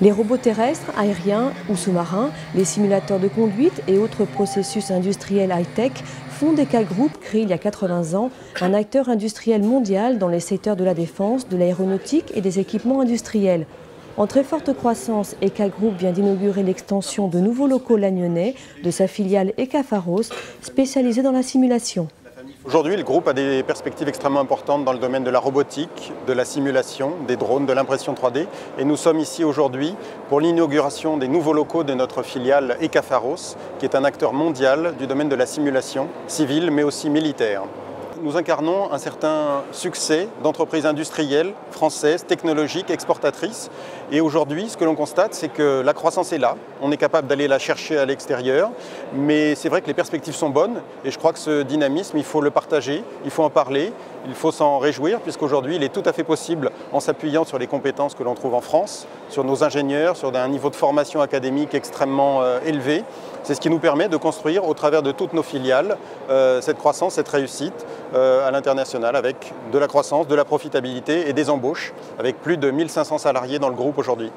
Les robots terrestres, aériens ou sous-marins, les simulateurs de conduite et autres processus industriels high-tech font d'ECA Group, créé il y a 80 ans, un acteur industriel mondial dans les secteurs de la défense, de l'aéronautique et des équipements industriels. En très forte croissance, ECA Group vient d'inaugurer l'extension de nouveaux locaux lagnonnais de sa filiale ECA Pharos, spécialisée dans la simulation. Aujourd'hui, le groupe a des perspectives extrêmement importantes dans le domaine de la robotique, de la simulation, des drones, de l'impression 3D. Et nous sommes ici aujourd'hui pour l'inauguration des nouveaux locaux de notre filiale ECA Pharos, qui est un acteur mondial du domaine de la simulation civile, mais aussi militaire. Nous incarnons un certain succès d'entreprises industrielles, françaises, technologiques, exportatrices. Et aujourd'hui, ce que l'on constate, c'est que la croissance est là. On est capable d'aller la chercher à l'extérieur. Mais c'est vrai que les perspectives sont bonnes. Et je crois que ce dynamisme, il faut le partager, il faut en parler, il faut s'en réjouir, puisqu'aujourd'hui, il est tout à fait possible, en s'appuyant sur les compétences que l'on trouve en France, sur nos ingénieurs, sur un niveau de formation académique extrêmement élevé. C'est ce qui nous permet de construire, au travers de toutes nos filiales, cette croissance, cette réussite à l'international, avec de la croissance, de la profitabilité et des embauches, avec plus de 1500 salariés dans le groupe aujourd'hui.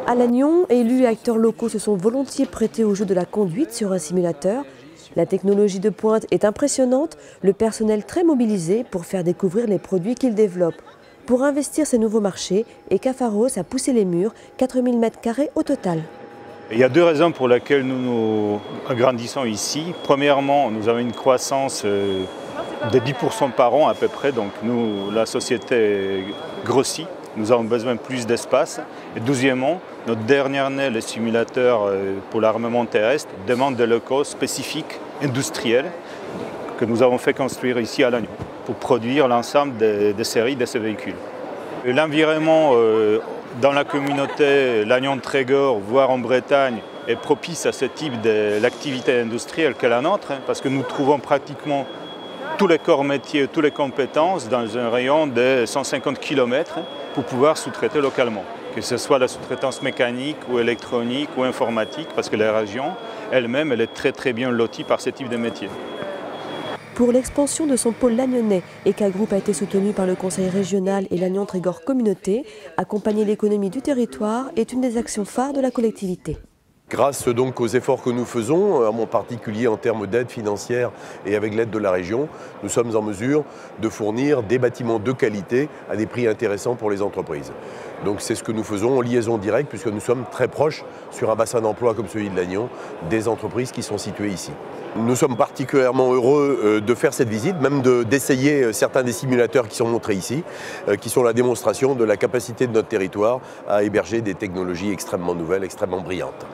À Lannion, élus et acteurs locaux se sont volontiers prêtés au jeu de la conduite sur un simulateur. La technologie de pointe est impressionnante, le personnel très mobilisé pour faire découvrir les produits qu'ils développent. Pour investir ces nouveaux marchés, ECA Pharos a poussé les murs, 4000 m² au total. Il y a deux raisons pour lesquelles nous agrandissons ici. Premièrement, nous avons une croissance de 10% par an à peu près, donc la société grossit, nous avons besoin de plus d'espace. Et deuxièmement, notre dernière année, les simulateurs pour l'armement terrestre demandent des locaux spécifiques, industriels, que nous avons fait construire ici à Lannion, pour produire l'ensemble des séries de ces véhicules. L'environnement dans la communauté Lannion-Trégor, voire en Bretagne, est propice à ce type d'activité industrielle qu'est la nôtre, parce que nous trouvons pratiquement tous les corps métiers, toutes les compétences dans un rayon de 150 km pour pouvoir sous-traiter localement. Que ce soit la sous-traitance mécanique ou électronique ou informatique, parce que la région elle-même elle est très bien lotie par ce type de métier. Pour l'expansion de son pôle lagnonnais, ECA Group a été soutenu par le Conseil régional et Lannion-Trégor Communauté. Accompagner l'économie du territoire est une des actions phares de la collectivité. Grâce donc aux efforts que nous faisons, en particulier en termes d'aide financière et avec l'aide de la région, nous sommes en mesure de fournir des bâtiments de qualité à des prix intéressants pour les entreprises. Donc c'est ce que nous faisons en liaison directe, puisque nous sommes très proches, sur un bassin d'emploi comme celui de Lannion, des entreprises qui sont situées ici. Nous sommes particulièrement heureux de faire cette visite, même d'essayer certains des simulateurs qui sont montrés ici, qui sont la démonstration de la capacité de notre territoire à héberger des technologies extrêmement nouvelles, extrêmement brillantes.